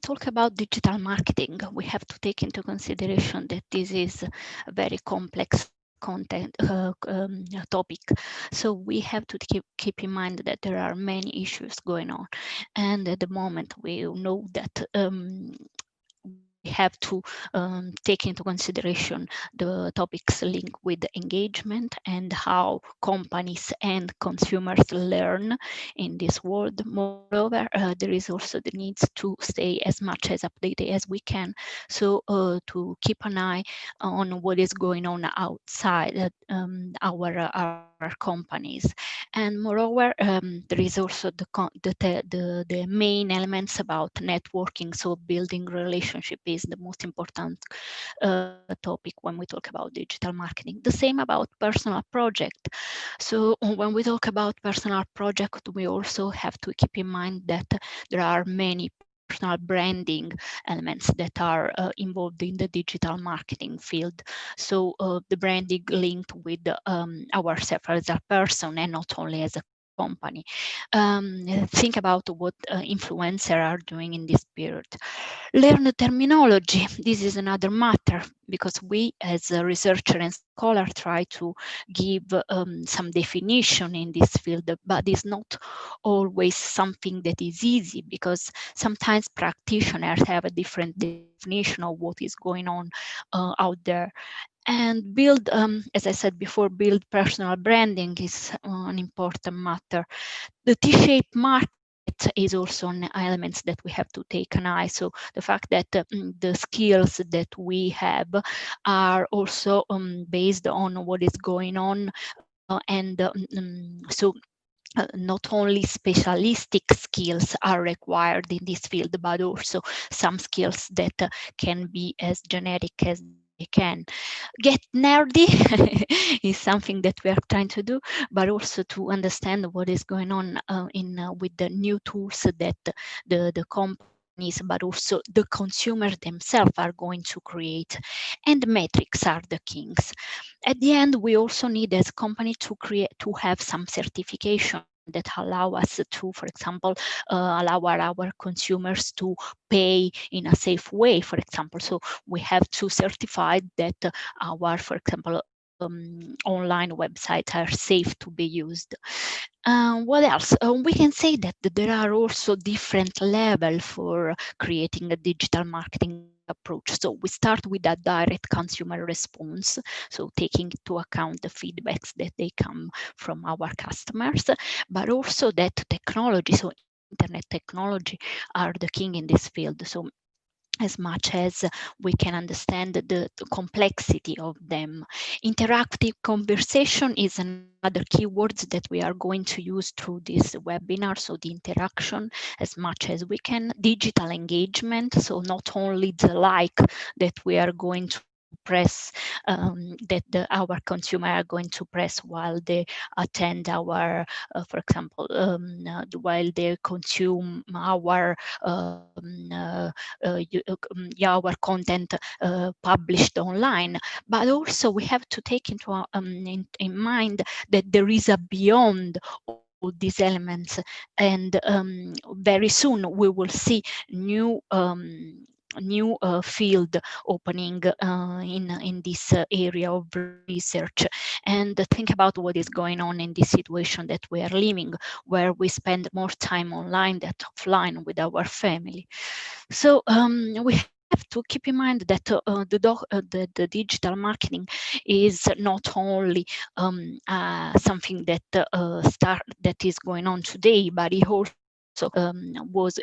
talk about digital marketing, we have to take into consideration that this is a very complex topic. So we have to keep in mind that there are many issues going on. And at the moment, we know that we have to take into consideration the topics linked with engagement and how companies and consumers learn in this world. Moreover, there is also the needs to stay as much as updated as we can. So to keep an eye on what is going on outside our companies. And moreover, there is also the main elements about networking. So building relationship is the most important topic when we talk about digital marketing. The same about personal project. So when we talk about personal project, we also have to keep in mind that there are many personal branding elements that are involved in the digital marketing field. So the branding linked with ourselves as a person and not only as a company. Think about what influencers are doing in this period. Learn the terminology. This is another matter because we as a researcher and scholar try to give some definition in this field, but it's not always something that is easy because sometimes practitioners have a different definition of what is going on out there. And build, as I said before, build personal branding is an important matter. The T-shaped market is also an element that we have to take an eye. So the fact that the skills that we have are also based on what is going on, so not only specialistic skills are required in this field, but also some skills that can be as generic as they can. Get nerdy is something that we are trying to do, but also to understand what is going on with the new tools that the companies, but also the consumers themselves are going to create. And metrics are the kings. At the end, we also need as company to have some certification that allow us to, for example, allow our consumers to pay in a safe way, for example. So we have to certify that our, for example, online websites are safe to be used. What else? We can say that there are also different levels for creating a digital marketing approach. So we start with a direct consumer response, so taking into account the feedbacks that they come from our customers, but also that technology, so internet technology are the king in this field. So as much as we can understand the complexity of them. Interactive conversation is another keyword that we are going to use through this webinar. So the interaction as much as we can. Digital engagement, so not only the like that we are going to press, that our consumer are going to press while they attend our, for example, while they consume our our content published online. But also we have to take in mind that there is a beyond all these elements, and very soon we will see new field opening in this area of research. And think about what is going on in this situation that we are living, where we spend more time online than offline with our family. So we have to keep in mind that the digital marketing is not only something that that is going on today, but it also was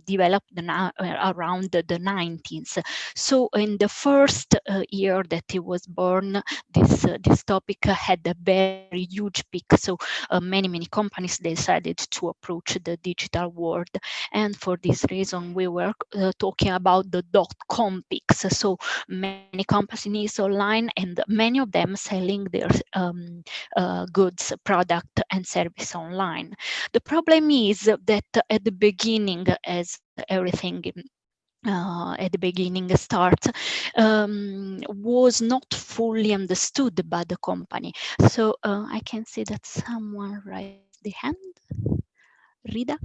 developed around the 90s. So in the first year that it was born, this topic had a very huge peak. So many companies decided to approach the digital world, and for this reason we were talking about the .com peaks. So many companies online, and many of them selling their goods, product and service online. The problem is that at the beginning, as everything at the beginning starts, was not fully understood by the company. So I can see that someone raised the hand. Rida?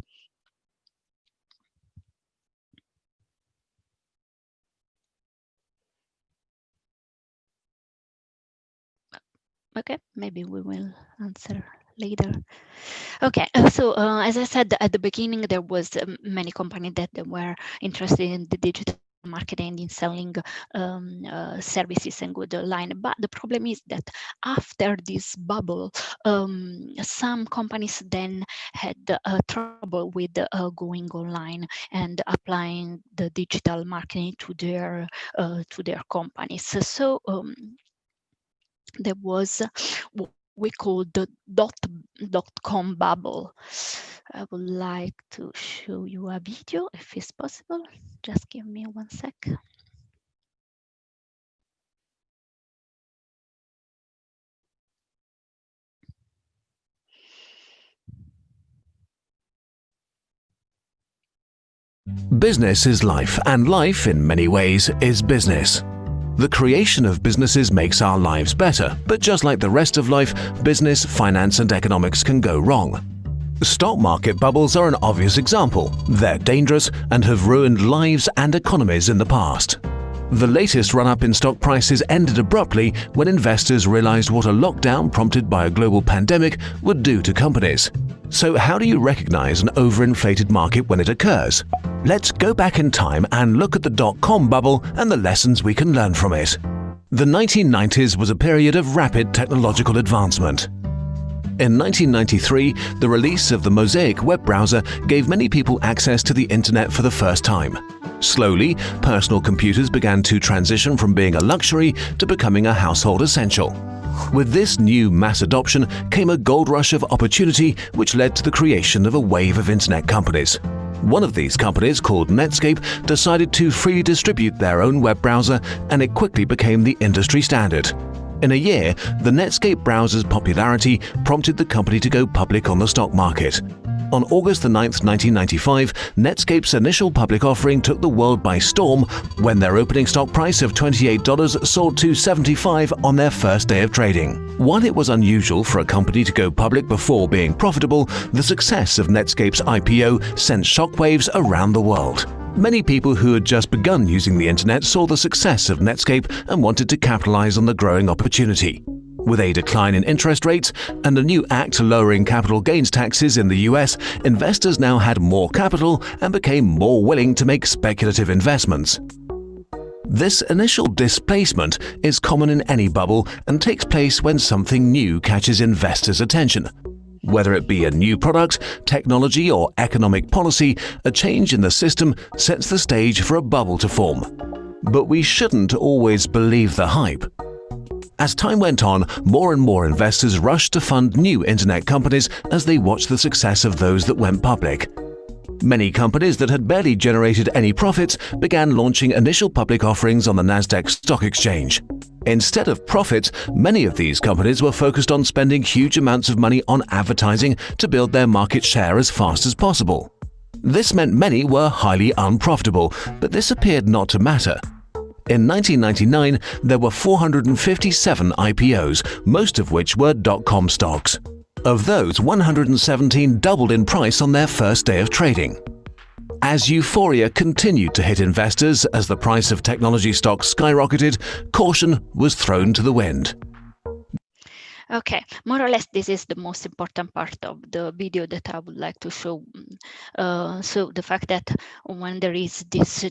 Okay, maybe we will answer later. Okay, as I said at the beginning, there was many companies that were interested in the digital marketing, in selling services and good online. But the problem is that after this bubble, some companies then had trouble with going online and applying the digital marketing to their companies. So there was what we call the dot-com bubble. I would like to show you a video if it's possible. Just give me 1 sec. Business is life, and life, in many ways, is business. The creation of businesses makes our lives better, but just like the rest of life, business, finance and economics can go wrong. Stock market bubbles are an obvious example. They're dangerous and have ruined lives and economies in the past. The latest run-up in stock prices ended abruptly when investors realized what a lockdown prompted by a global pandemic would do to companies. So how do you recognize an overinflated market when it occurs? Let's go back in time and look at the dot-com bubble and the lessons we can learn from it. The 1990s was a period of rapid technological advancement. In 1993, the release of the Mosaic web browser gave many people access to the internet for the first time. Slowly, personal computers began to transition from being a luxury to becoming a household essential. With this new mass adoption came a gold rush of opportunity which led to the creation of a wave of internet companies. One of these companies, called Netscape, decided to freely distribute their own web browser, and it quickly became the industry standard. In a year, the Netscape browser's popularity prompted the company to go public on the stock market. On August 9, 1995, Netscape's initial public offering took the world by storm when their opening stock price of $28 soared to $75 on their first day of trading. While it was unusual for a company to go public before being profitable, the success of Netscape's IPO sent shockwaves around the world. Many people who had just begun using the internet saw the success of Netscape and wanted to capitalize on the growing opportunity. With a decline in interest rates and a new act lowering capital gains taxes in the US, investors now had more capital and became more willing to make speculative investments. This initial displacement is common in any bubble and takes place when something new catches investors' attention. Whether it be a new product, technology, or economic policy, a change in the system sets the stage for a bubble to form. But we shouldn't always believe the hype. As time went on, more and more investors rushed to fund new internet companies as they watched the success of those that went public. Many companies that had barely generated any profits began launching initial public offerings on the Nasdaq Stock Exchange. Instead of profits, many of these companies were focused on spending huge amounts of money on advertising to build their market share as fast as possible. This meant many were highly unprofitable, but this appeared not to matter. In 1999, there were 457 IPOs, most of which were dot-com stocks. Of those, 117 doubled in price on their first day of trading. As euphoria continued to hit investors as the price of technology stocks skyrocketed, caution was thrown to the wind. Okay, more or less this is the most important part of the video that I would like to show. So the fact that when there is this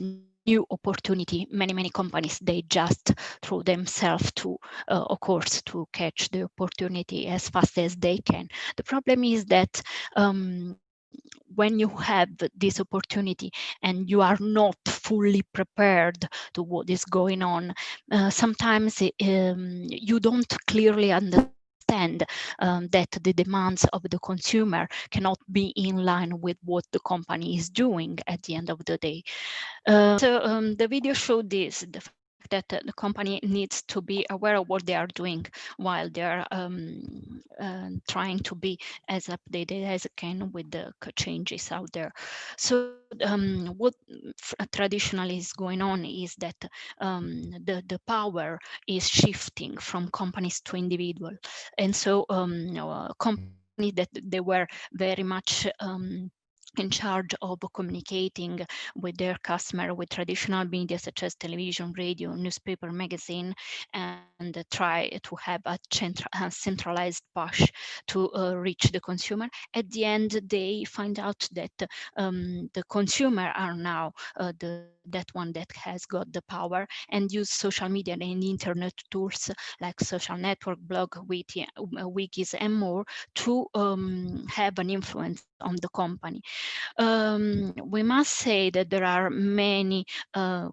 new opportunity, many companies, they just throw themselves to, of course, to catch the opportunity as fast as they can. The problem is that when you have this opportunity and you are not fully prepared to what is going on, sometimes you don't clearly understand that the demands of the consumer cannot be in line with what the company is doing at the end of the day. The video showed this, the fact that the company needs to be aware of what they are doing while they're trying to be as updated as it can with the changes out there. So what traditionally is going on is that the power is shifting from companies to individual, and so companies that they were very much in charge of communicating with their customer with traditional media such as television, radio, newspaper, magazine, and try to have a centralized push to reach the consumer. At the end, they find out that the consumer are now that one that has got the power, and use social media and internet tools like social network, blog, wikis, and more to have an influence on the company. We must say that there are many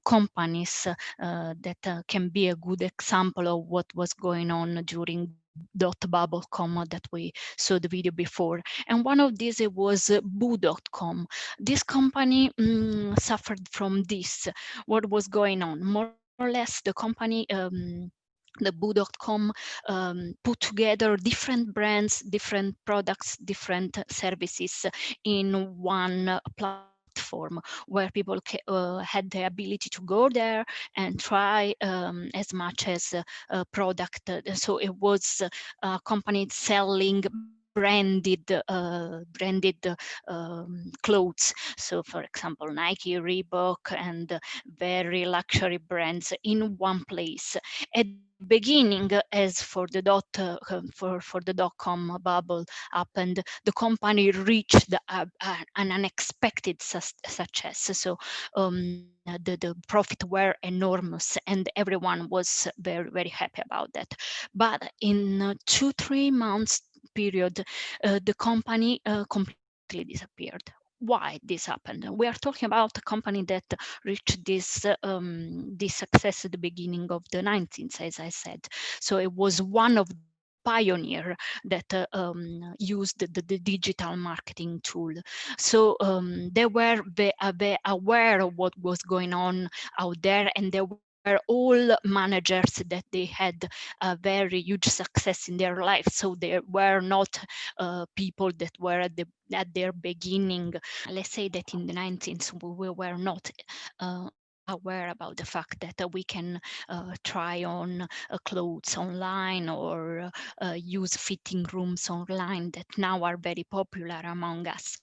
companies that can be a good example of what was going on during dot bubble.com that we saw the video before. And one of these it was boo.com. This company suffered from this. What was going on? More or less the company the boo.com put together different brands, different products, different services in one platform where people had the ability to go there and try as much as a product. So it was a company selling branded clothes. So for example, Nike, Reebok, and very luxury brands in one place. At the beginning, as for the for the dot-com bubble happened, the company reached an unexpected success. So the profit were enormous, and everyone was very happy about that. But in 2-3 months period, the company completely disappeared. Why this happened? We are talking about a company that reached this success at the beginning of the 19th, as I said. So it was one of the pioneer that used the digital marketing tool. So they were aware of what was going on out there, and they were all managers that they had a very huge success in their life. So they were not people that were at their beginning. Let's say that in the 19th we were not aware about the fact that we can try on clothes online, or use fitting rooms online that now are very popular among us.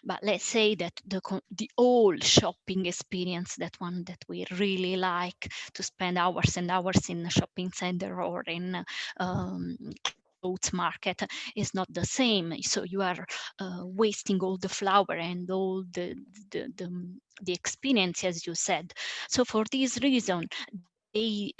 But let's say that the whole shopping experience, that one that we really like to spend hours and hours in a shopping center or in clothes market, is not the same. So you are wasting all the flower and all the experience, as you said. So for this reason, they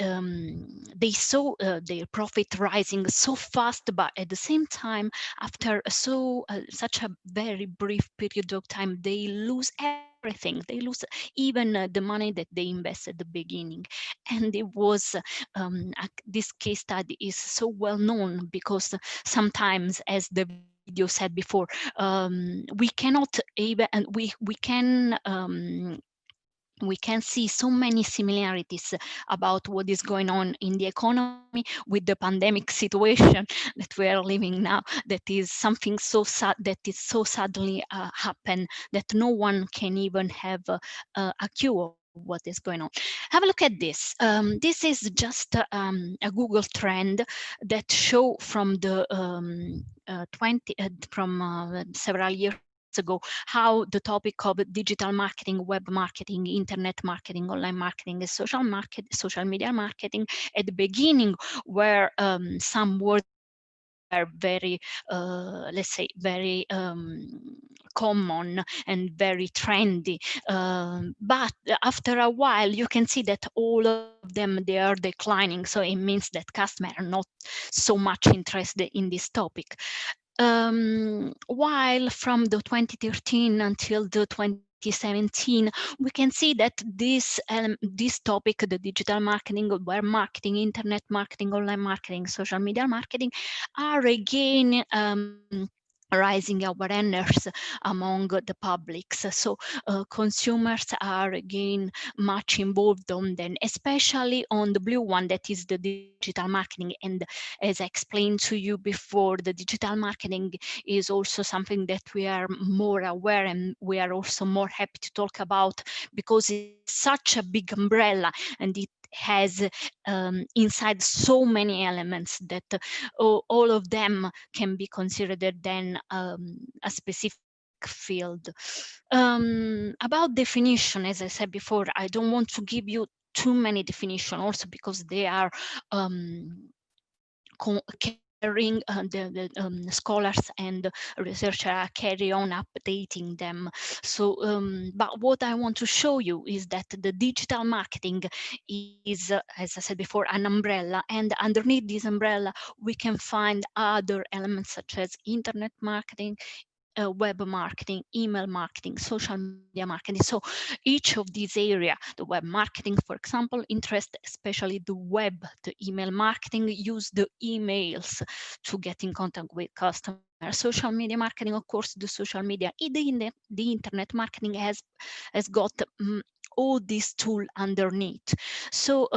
saw their profit rising so fast, but at the same time, after such a very brief period of time, they lose everything. They lose even the money that they invested at the beginning. And it was this case study is so well known because sometimes, as the video said before, we cannot even, and we can see so many similarities about what is going on in the economy with the pandemic situation that we are living now, that is something so sad, that is so suddenly happen, that no one can even have a clue of what is going on. Have a look at this. This is just a Google trend that show from the 20 from several years ago, how the topic of digital marketing, web marketing, internet marketing, online marketing, and social media marketing at the beginning were some words that were very, let's say, very common and very trendy. But after a while, you can see that all of them, they are declining. So it means that customers are not so much interested in this topic. While from the 2013 until the 2017, we can see that this topic, the digital marketing, web marketing, internet marketing, online marketing, social media marketing, are again rising awareness among the publics. So consumers are again much involved on them, especially on the blue one, that is the digital marketing. And as I explained to you before, the digital marketing is also something that we are more aware, and we are also more happy to talk about, because it's such a big umbrella, and it has inside so many elements that all of them can be considered then a specific field. About definition, as I said before, I don't want to give you too many definition also because they are carrying scholars and researchers carry on updating them. So but what I want to show you is that the digital marketing is as I said before, an umbrella, and underneath this umbrella we can find other elements such as internet marketing, web marketing, email marketing, social media marketing. So each of these areas, the web marketing, for example, interest especially the web, the email marketing, use the emails to get in contact with customers. Social media marketing, of course, the social media, the internet marketing has got all these tools underneath. So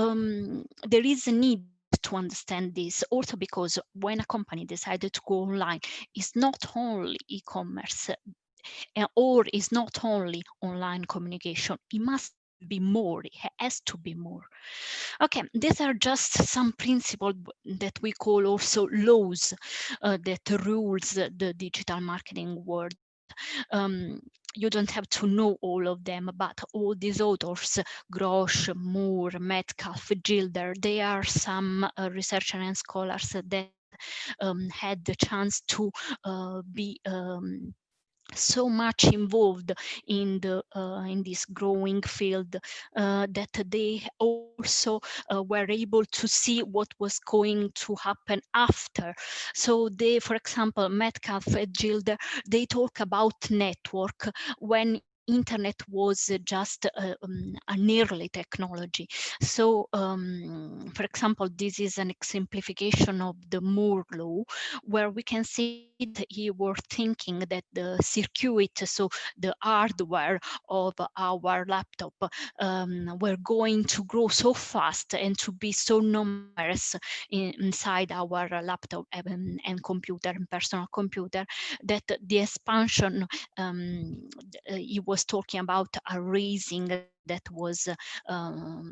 there is a need to understand this also because when a company decided to go online, it's not only e-commerce or is not only online communication. It must be more. It has to be more. Okay, these are just some principles that we call also laws that rules the digital marketing world. You don't have to know all of them, but all these authors, Grosch, Moore, Metcalf, Gilder, they are some researchers and scholars that had the chance to be so much involved in this growing field that they also were able to see what was going to happen after. So they, for example, Metcalf and Gilder, they talk about network when internet was just an early technology. So for example, this is an exemplification of the Moore law, where we can see that he were thinking that the circuit, so the hardware of our laptop, were going to grow so fast and to be so numerous inside our laptop and computer and personal computer, that the expansion he was talking about a raising that was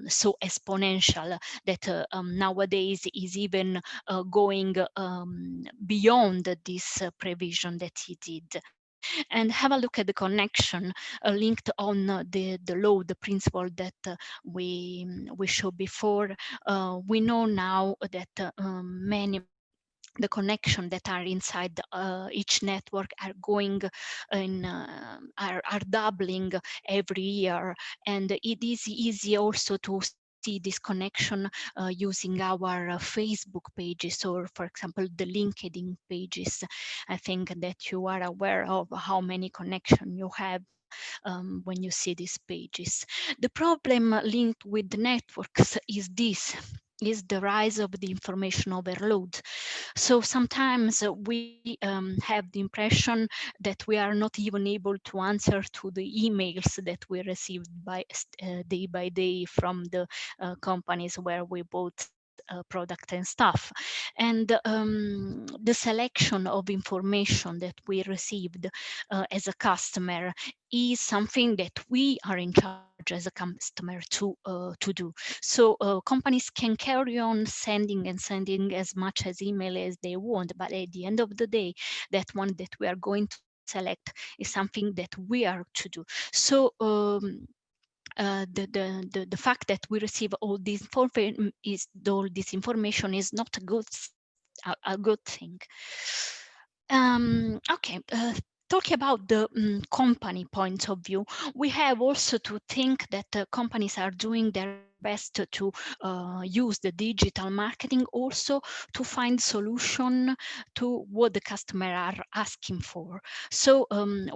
so exponential that nowadays is even going beyond this prevision that he did. And have a look at the connection linked on the law, the principle that we showed before. We know now that many the connection that are inside each network are going are doubling every year, and it is easy also to see this connection using our Facebook pages, or for example the LinkedIn pages. I think that you are aware of how many connections you have when you see these pages. The problem linked with the networks is this, is the rise of the information overload. So sometimes we have the impression that we are not even able to answer to the emails that we received day by day from the companies where we bought product and stuff. And the selection of information that we received as a customer is something that we are in charge as a customer to do. So companies can carry on sending and sending as much as email as they want, but at the end of the day, that one that we are going to select is something that we are to do. So the fact that we receive all this information is not a good thing. Okay, talking about the company point of view, we have also to think that companies are doing their best to use the digital marketing also to find solution to what the customer are asking for. So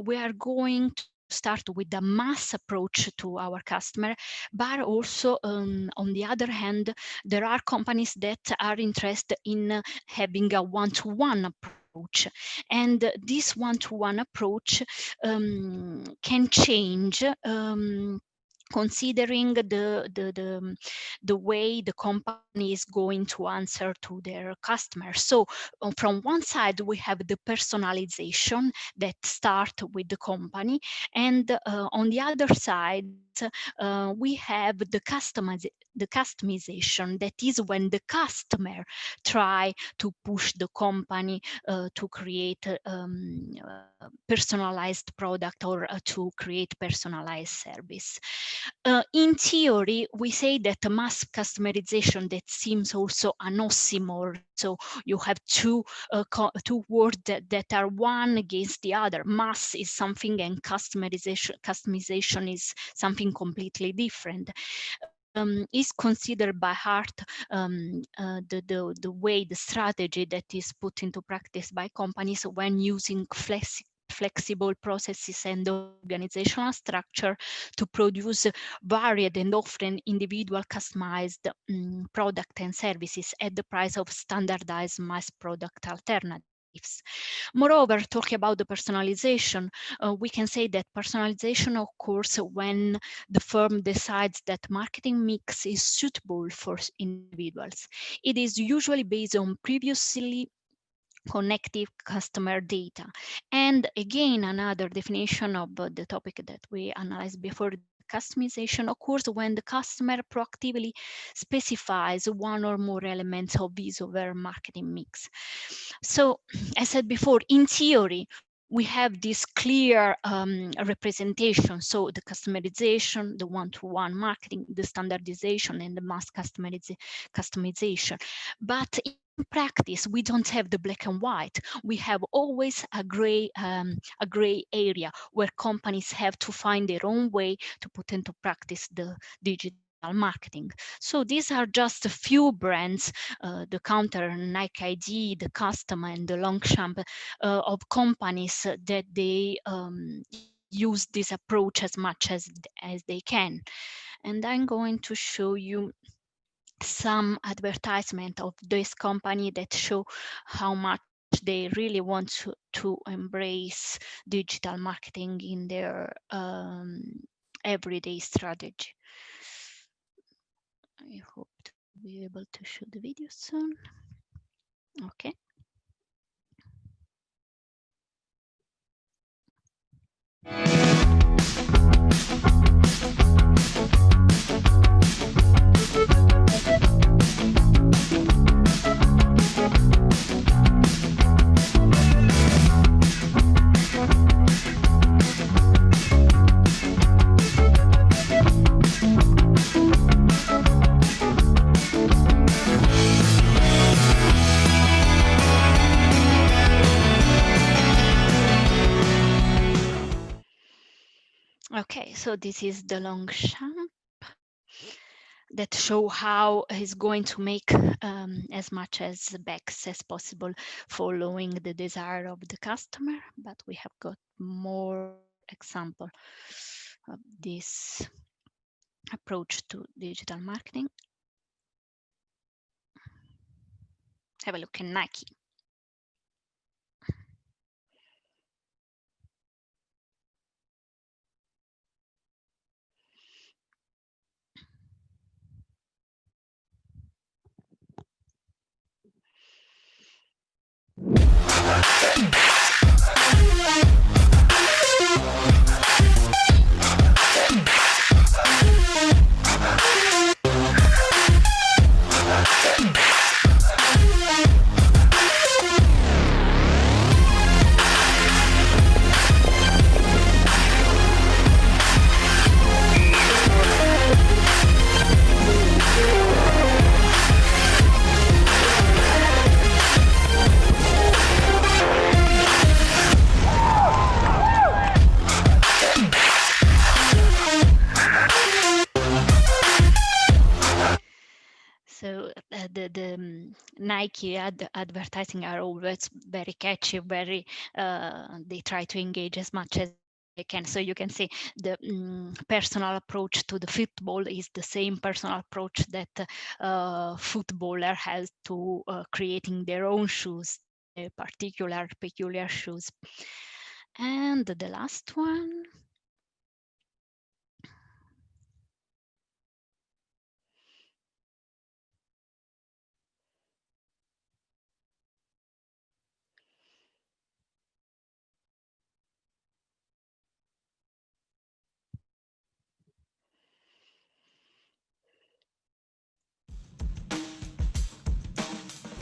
we are going to start with a mass approach to our customer, but also on the other hand, there are companies that are interested in having a one-to-one approach, and this one-to-one approach can change considering the way the company is going to answer to their customers. So from one side we have the personalization that start with the company, and on the other side we have the customization. That is when the customer try to push the company to create personalized product or to create personalized service. In theory, we say that mass customization, that seems also an oxymoron. So you have two words that are one against the other. Mass is something and customization is something completely different. Is considered by heart the way, the strategy that is put into practice by companies when using flexible processes and organizational structure to produce varied and often individual customized product and services at the price of standardized mass product alternatives. Moreover, talking about the personalization, we can say that personalization occurs when the firm decides that marketing mix is suitable for individuals. It is usually based on previously connected customer data. And again, another definition of the topic that we analyzed before, customization occurs when the customer proactively specifies one or more elements of his or her marketing mix. So, as I said before, in theory, we have this clear representation. So the customization, the one-to-one marketing, the standardization, and the mass customization. But in practice, we don't have the black and white. We have always a gray area where companies have to find their own way to put into practice the digital marketing. So these are just a few brands, the Counter, Nike ID, the Custom, and the Longchamp, of companies that they use this approach as much as they can. And I'm going to show you some advertisement of this company that show how much they really want to embrace digital marketing in their everyday strategy. I hope to be able to show the video soon. Okay. Okay, so this is the Longchamp that show how he's going to make as much as bags as possible following the desire of the customer. But we have got more example of this approach to digital marketing. Have a look at Nike. So the Nike advertising are always very catchy, very they try to engage as much as they can. So you can see the personal approach to the football is the same personal approach that footballer has to creating their own shoes, peculiar shoes. And the last one.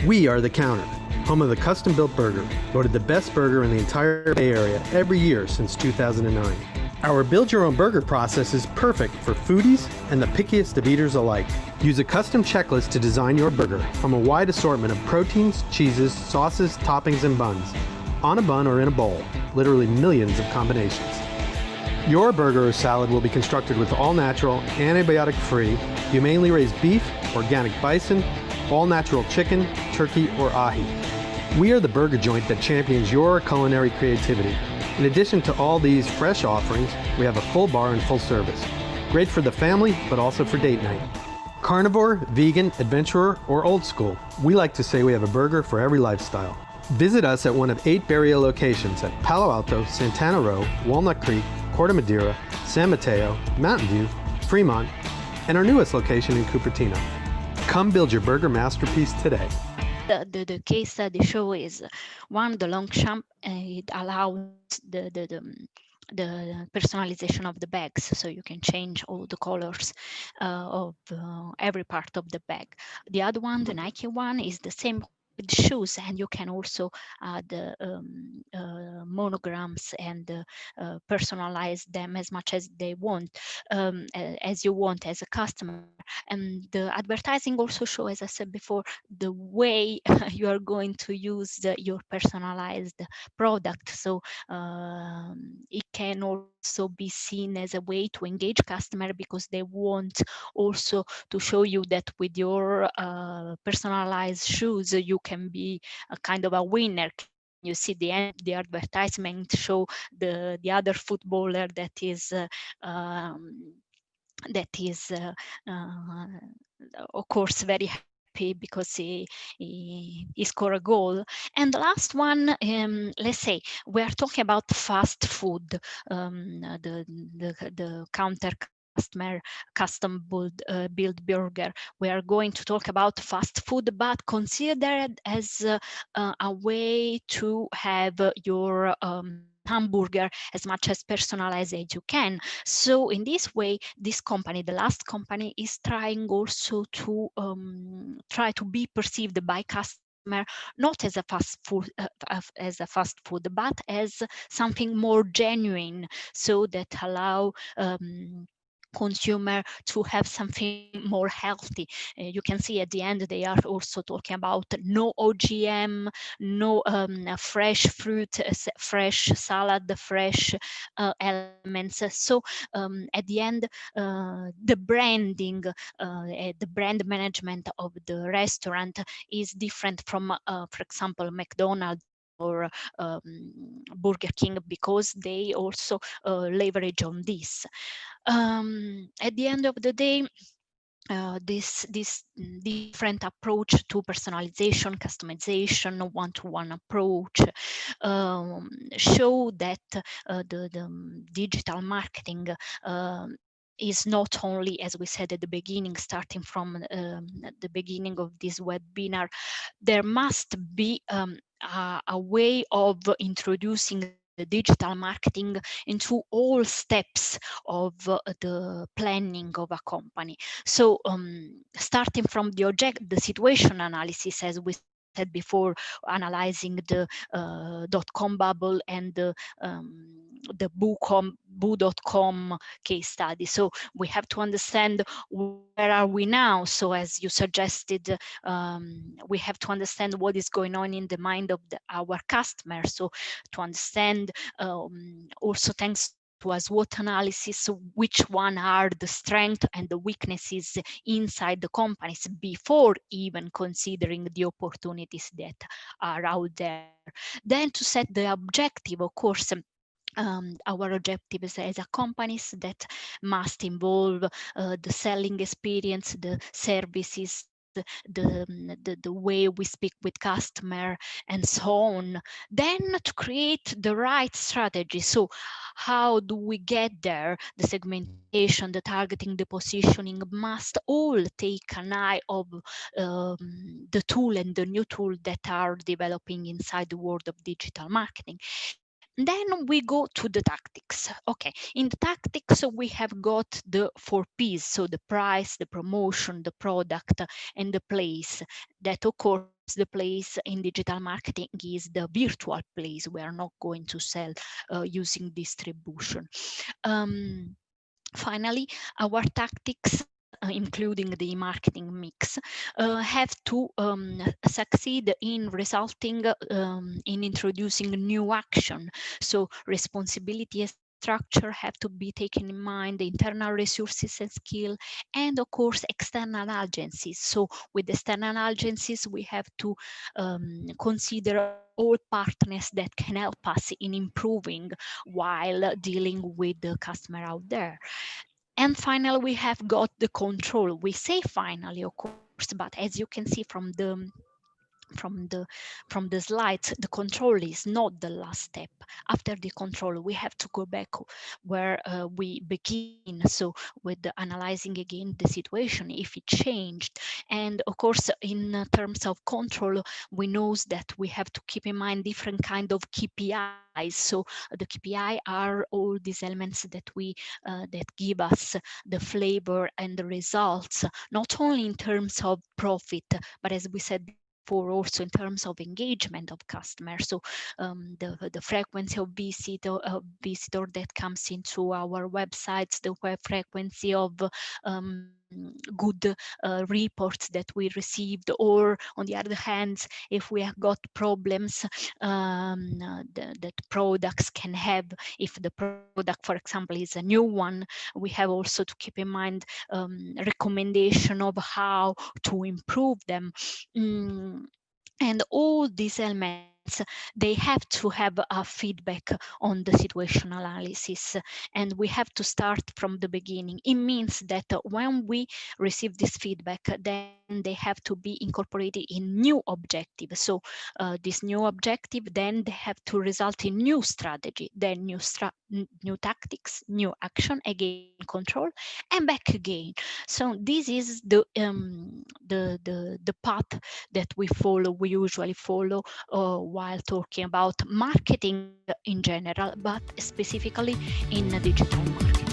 We are The Counter, home of the custom-built burger, voted the best burger in the entire Bay Area every year since 2009. Our build-your-own burger process is perfect for foodies and the pickiest of eaters alike. Use a custom checklist to design your burger from a wide assortment of proteins, cheeses, sauces, toppings, and buns. On a bun or in a bowl, literally millions of combinations. Your burger or salad will be constructed with all-natural, antibiotic-free, humanely raised beef, organic bison, all-natural chicken, turkey, or ahi. We are the burger joint that champions your culinary creativity. In addition to all these fresh offerings, we have a full bar and full service. Great for the family, but also for date night. Carnivore, vegan, adventurer, or old school, we like to say we have a burger for every lifestyle. Visit us at one of 8 Bay Area locations at Palo Alto, Santana Row, Walnut Creek, Corte Madera, San Mateo, Mountain View, Fremont, and our newest location in Cupertino. Come build your burger masterpiece today. The case study show is one, the Longchamp. It allows the personalization of the bags, so you can change all the colors of every part of the bag. The other one, the Nike one, is the same with shoes, and you can also add monograms and personalize them as much as they want, as you want as a customer. And the advertising also show, as I said before, the way you are going to use your personalized product. So it can also be seen as a way to engage customer, because they want also to show you that with your personalized shoes you can be a kind of a winner. You see the end, the advertisement show the other footballer that is of course very happy because he scored a goal. And the last one, let's say we are talking about fast food, the counter customer custom build burger. We are going to talk about fast food, but consider it as a way to have your hamburger as much as personalized as you can. So in this way, this company, the last company, is trying also to try to be perceived by customer not as a fast food, but as something more genuine, so that allow consumer to have something more healthy. You can see at the end they are also talking about no OGM, no fresh fruit, fresh salad, fresh elements. So at the end, the branding, the brand management of the restaurant is different from, for example, McDonald's or Burger King, because they also leverage on this. At the end of the day, this different approach to personalization, customization, one-to-one approach show that the digital marketing is not only, as we said at the beginning, starting from the beginning of this webinar, there must be a way of introducing the digital marketing into all steps of the planning of a company. So starting from the situation analysis, as we said before, analyzing the .com bubble and the boo.com case study. So we have to understand where are we now. So as you suggested, we have to understand what is going on in the mind of our customers. So to understand also, thanks to a SWOT analysis, which one are the strengths and the weaknesses inside the companies before even considering the opportunities that are out there. Then to set the objective, of course. Our objectives as a companies that must involve the selling experience, the services, the way we speak with customer, and so on. Then to create the right strategy. So how do we get there? The segmentation, the targeting, the positioning must all take an eye of the tool and the new tool that are developing inside the world of digital marketing. Then we go to the tactics. Okay, in the tactics we have got the 4 P's, so the price, the promotion, the product, and the place. That of course course, the place in digital marketing is the virtual place. We are not going to sell using distribution. Finally, our tactics, including the marketing mix, have to succeed in resulting in introducing new action. So responsibility and structure have to be taken in mind, the internal resources and skill, and of course external agencies. So with external agencies, we have to consider all partners that can help us in improving while dealing with the customer out there. And finally, we have got the control. We say finally, of course, but as you can see from the from the slides, the control is not the last step. After the control, we have to go back where we begin, so with the analyzing again the situation, if it changed. And of course, in terms of control, we know that we have to keep in mind different kind of KPIs. So the KPI are all these elements that we that give us the flavor and the results, not only in terms of profit, but as we said before, also in terms of engagement of customers. So the frequency of visitor that comes into our websites, the web frequency of good reports that we received, or on the other hand, if we have got problems that products can have. If the product, for example, is a new one, we have also to keep in mind recommendation of how to improve them. And all these elements, they have to have a feedback on the situation analysis, and we have to start from the beginning. It means that when we receive this feedback, then they have to be incorporated in new objective. So this new objective, then they have to result in new strategy, then new tactics, new action, again control, and back again. So this is the path that we usually follow while talking about marketing in general, but specifically in digital marketing.